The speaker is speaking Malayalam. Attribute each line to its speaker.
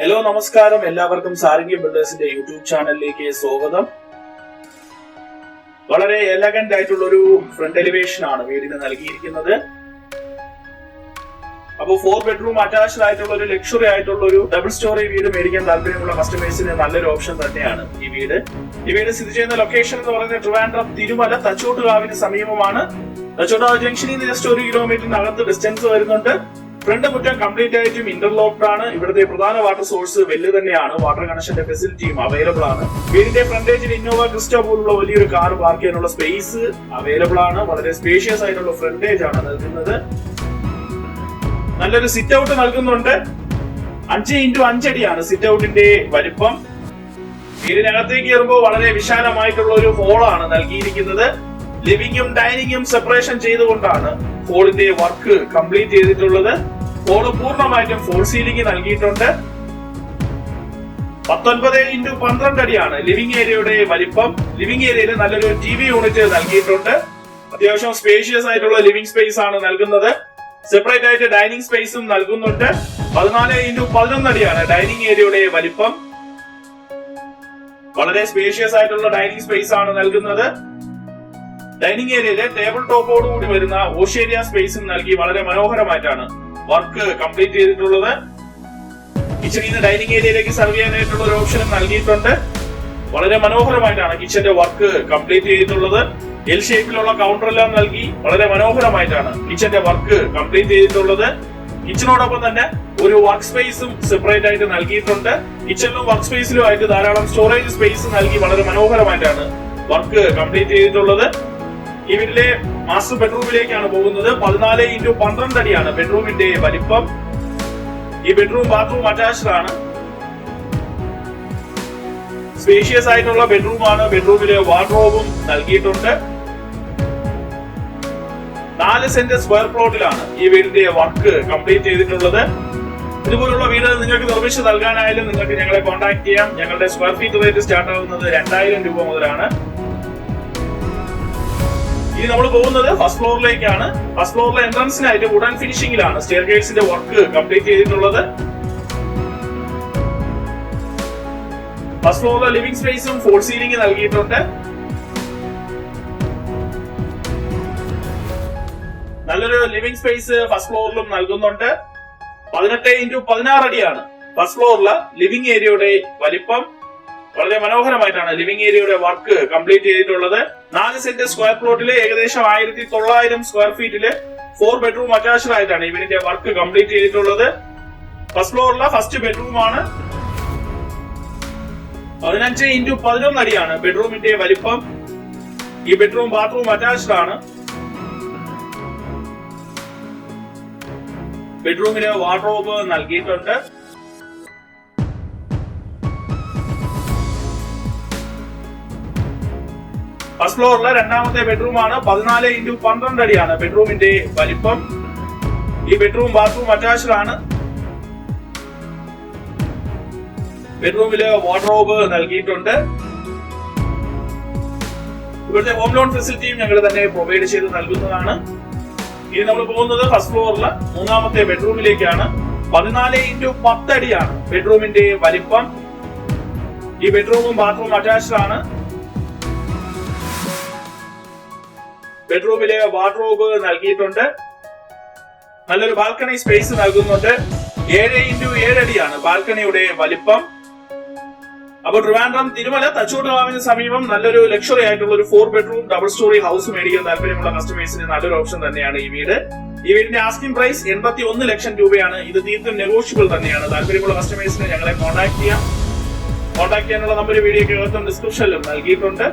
Speaker 1: ഹലോ നമസ്കാരം, എല്ലാവർക്കും സാരംഗി ബിൽഡേഴ്സിന്റെ യൂട്യൂബ് ചാനലിലേക്ക് സ്വാഗതം. വളരെ എലഗന്റ് ആയിട്ടുള്ള ഒരു ഫ്രണ്ട് എലിവേഷൻ ആണ് വീടിന് നൽകിയിരിക്കുന്നത്. അപ്പോൾ 4 ബെഡ്റൂം അറ്റാച്ച്ഡ് ആയിട്ടുള്ള ഒരു ലക്ഷറി ആയിട്ടുള്ള ഒരു ഡബിൾ സ്റ്റോറി വീട് മേടിക്കാൻ താല്പര്യമുള്ള കസ്റ്റമേഴ്സിന് നല്ലൊരു ഓപ്ഷൻ തന്നെയാണ് ഈ വീട്. ഈ വീട് സ്ഥിതി ചെയ്യുന്ന ലൊക്കേഷൻ എന്ന് പറയുന്നത് ട്രിവാൻഡ്രം തിരുമല തച്ചോട്ടുകാവിന് സമീപമാണ്. തച്ചോട്ടുകാവ് ജംഗ്ഷനിൽ നിന്ന് ജസ്റ്റ് 1 കിലോമീറ്ററിനകത്ത് ഡിസ്റ്റൻസ് വരുന്നുണ്ട്. ഫ്രണ്ട് മുറ്റം കംപ്ലീറ്റ് ആയിട്ടും ഇന്റർലോക്ഡ് ആണ്. ഇവിടുത്തെ പ്രധാന വാട്ടർ സോഴ്സ് വെല്ല് തന്നെയാണ്. വാട്ടർ കണക്ഷന്റെ ഫെസിലിറ്റിയും അവൈലബിൾ ആണ്. വീടിന്റെ ഫ്രണ്ടേജിൽ ഇന്നോവ ക്രിസ്റ്റ പോലുള്ള വലിയൊരു കാർ പാർക്ക് ചെയ്യാനുള്ള സ്പേസ് അവൈലബിൾ ആണ്. വളരെ സ്പേഷ്യസ് ആയിട്ടുള്ള ഫ്രണ്ടേജ് ആണ് നൽകുന്നത്. നല്ലൊരു സിറ്റ് ഔട്ട് നൽകുന്നുണ്ട്. 5x5 അടിയാണ് സിറ്റ് ഔട്ടിന്റെ വലിപ്പം. വീടിനകത്തേക്ക് കയറുമ്പോൾ വളരെ വിശാലമായിട്ടുള്ള ഒരു ഹോളാണ് നൽകിയിരിക്കുന്നത്. ലിവിംഗും ഡൈനിങ്ങും സെപ്പറേഷൻ ചെയ്തുകൊണ്ടാണ് ഹോളിന്റെ വർക്ക് കംപ്ലീറ്റ് ചെയ്തിട്ടുള്ളത്. ഹോള് പൂർണ്ണമായിട്ടും ഫോൾ സീലിംഗ് നൽകിയിട്ടുണ്ട്. 19x12 അടിയാണ് ലിവിംഗ് ഏരിയയുടെ വലിപ്പം. ലിവിംഗ് ഏരിയയിൽ നല്ലൊരു TV യൂണിറ്റ് നൽകിയിട്ടുണ്ട്. അത്യാവശ്യം സ്പേഷ്യസ് ആയിട്ടുള്ള ലിവിംഗ് സ്പേസ് ആണ് നൽകുന്നത്. സെപ്പറേറ്റ് ആയിട്ട് ഡൈനിങ് സ്പേസും നൽകുന്നുണ്ട്. 14x11 അടിയാണ് ഡൈനിങ് ഏരിയയുടെ വലിപ്പം. വളരെ സ്പേഷ്യസ് ആയിട്ടുള്ള ഡൈനിങ് സ്പേസ് ആണ് നൽകുന്നത്. ഡൈനിങ് ഏരിയയിലെ ടേബിൾ ടോപ്പോട് കൂടി വരുന്ന ഓഷേരിയ സ്പേസും നൽകി വളരെ മനോഹരമായിട്ടാണ് വർക്ക് കംപ്ലീറ്റ് ചെയ്തിട്ടുള്ളത്. കിച്ചണിൽ നിന്ന് ഡൈനിങ് ഏരിയയിലേക്ക് സർവ് ചെയ്യാനായിട്ടുള്ള ഒരു ഓപ്ഷനും നൽകിയിട്ടുണ്ട്. വളരെ മനോഹരമായിട്ടാണ് കിച്ചന്റെ വർക്ക് കംപ്ലീറ്റ് ചെയ്തിട്ടുള്ളത്. എൽ ഷേപ്പിലുള്ള കൗണ്ടർ എല്ലാം നൽകി വളരെ മനോഹരമായിട്ടാണ് കിച്ചന്റെ വർക്ക് കംപ്ലീറ്റ് ചെയ്തിട്ടുള്ളത്. കിച്ചനോടൊപ്പം തന്നെ ഒരു വർക്ക് സ്പേസും സെപ്പറേറ്റ് ആയിട്ട് നൽകിയിട്ടുണ്ട്. കിച്ചണിലും വർക്ക് സ്പേസിലും ആയിട്ട് ധാരാളം സ്റ്റോറേജ് സ്പേസ് നൽകി വളരെ മനോഹരമായിട്ടാണ് വർക്ക് കംപ്ലീറ്റ് ചെയ്തിട്ടുള്ളത്. ഈ വീട്ടിലെ മാസ്റ്റർ ബെഡ്റൂമിലേക്കാണ് പോകുന്നത്. 14x12 അടിയാണ് ബെഡ്റൂമിന്റെ വലിപ്പം. ഈ ബെഡ്റൂം ബാത്റൂം അറ്റാച്ച്ഡ് ആണ്. സ്പേഷ്യസ് ആയിട്ടുള്ള ബെഡ്റൂമാണ്. ബെഡ്റൂമിലെ വാർഡ്രോബും നൽകിയിട്ടുണ്ട്. 4 സെന്റ് സ്ക്വയർ പ്ലോട്ടിലാണ് ഈ വീടിന്റെ വർക്ക് കംപ്ലീറ്റ് ചെയ്തിട്ടുള്ളത്. ഇതുപോലുള്ള വീട് നിങ്ങൾക്ക് നിർമ്മിച്ചു നൽകാനായാലും നിങ്ങൾക്ക് ഞങ്ങളെ കോൺടാക്ട് ചെയ്യാം. ഞങ്ങളുടെ സ്ക്വയർ ഫീറ്റ് റേറ്റ് സ്റ്റാർട്ട് ആവുന്നത് 2000 രൂപ മുതലാണ്. ഇനി നമ്മൾ പോകുന്നത് ഫസ്റ്റ് ഫ്ലോറിലേക്കാണ്. ഫസ്റ്റ് ഫ്ലോറിലെ എൻട്രൻസിനായിട്ട് വുഡൻ ഫിനിഷിംഗിലാണ് സ്റ്റെയർകേസിന്റെ വർക്ക് കംപ്ലീറ്റ് ചെയ്തിട്ടുള്ളത്. ഫസ്റ്റ് ഫ്ലോറിലെ ലിവിംഗ് സ്പേസും ഫോൾ സീലിംഗ് നൽകിയിട്ടുണ്ട്. നല്ലൊരു ലിവിംഗ് സ്പേസ് ഫസ്റ്റ് ഫ്ലോറിലും നൽകുന്നുണ്ട്. 18x16 അടിയാണ് ഫസ്റ്റ് ഫ്ലോറിലെ ലിവിംഗ് ഏരിയയുടെ വലിപ്പം. വളരെ മനോഹരമായിട്ടാണ് ലിവിംഗ് ഏരിയയുടെ വർക്ക് കംപ്ലീറ്റ് ചെയ്തിട്ടുള്ളത്. 4 സെന്റ് സ്ക്വയർ പ്ലോട്ടില് ഏകദേശം 1900 സ്ക്വയർ ഫീറ്റില് 4 ബെഡ്റൂം അറ്റാച്ച്ഡ് ആയിട്ടാണ് ഇവരിന്റെ വർക്ക് കംപ്ലീറ്റ് ചെയ്തിട്ടുള്ളത്. ഫസ്റ്റ് ഫ്ലോറിലെ ഫസ്റ്റ് ബെഡ്റൂം ആണ്. 15x11 അടിയാണ് ബെഡ്റൂമിന്റെ വലിപ്പം. ഈ ബെഡ്റൂം ബാത്റൂം അറ്റാച്ച്ഡ് ആണ്. ബെഡ്റൂമിന് വാർഡ്രോബ് നൽകിയിട്ടുണ്ട്. ഫസ്റ്റ് ഫ്ലോറിലെ രണ്ടാമത്തെ ബെഡ്റൂം ആണ്. 14x12 അടിയാണ് ബെഡ്റൂമിന്റെ വലിപ്പം. ഈ ബെഡ്റൂം ബാത്റൂം അറ്റാച്ച്ഡ് ആണ്. ബെഡ്റൂമില് വാർഡ്രോബ് നൽകിയിട്ടുണ്ട്. ഇവിടുത്തെ ഹോം ലോൺ ഫെസിലിറ്റിയും ഞങ്ങൾ തന്നെ പ്രൊവൈഡ് ചെയ്ത് നൽകുന്നതാണ്. ഇനി നമ്മൾ പോകുന്നത് ഫസ്റ്റ് ഫ്ലോറിലെ മൂന്നാമത്തെ ബെഡ്റൂമിലേക്കാണ്. 14x10 അടിയാണ് ബെഡ്റൂമിന്റെ വലിപ്പം. ഈ ബെഡ്റൂമും ബാത്റൂം അറ്റാച്ച്ഡ് ആണ്. ബെഡ്റൂമിലെ വാർഡ്രോബ് നൽകിയിട്ടുണ്ട്. നല്ലൊരു ബാൽക്കണി സ്പേസ് നൽകുന്നുണ്ട്. 7x7 അടിയാണ് ബാൽക്കണിയുടെ വലിപ്പം. അപ്പോൾ ട്രിവാൻഡ്രം തിരുമല തച്ചോട്ടുകാവിന് സമീപം നല്ലൊരു ലക്ഷറി ആയിട്ടുള്ള ഒരു 4 ബെഡ്റൂം ഡബിൾ സ്റ്റോറി ഹൗസ് മേടിക്കാൻ താല്പര്യമുള്ള കസ്റ്റമേഴ്സിന് നല്ലൊരു ഓപ്ഷൻ തന്നെയാണ് ഈ വീട്. ഈ വീടിന്റെ ആസ്കിംഗ് പ്രൈസ് 81 ലക്ഷം രൂപയാണ്. ഇത് തീർത്തും നെഗോഷ്യബിൾ തന്നെയാണ്. താല്പര്യമുള്ള കസ്റ്റമേഴ്സിന് ഞങ്ങളെ കോൺടാക്ട് ചെയ്യാം. കോൺടാക്ട് ചെയ്യാനുള്ള നമ്പർ വീഡിയോയ്ക്ക് ഡിസ്ക്രിപ്ഷനിലും നൽകിയിട്ടുണ്ട്.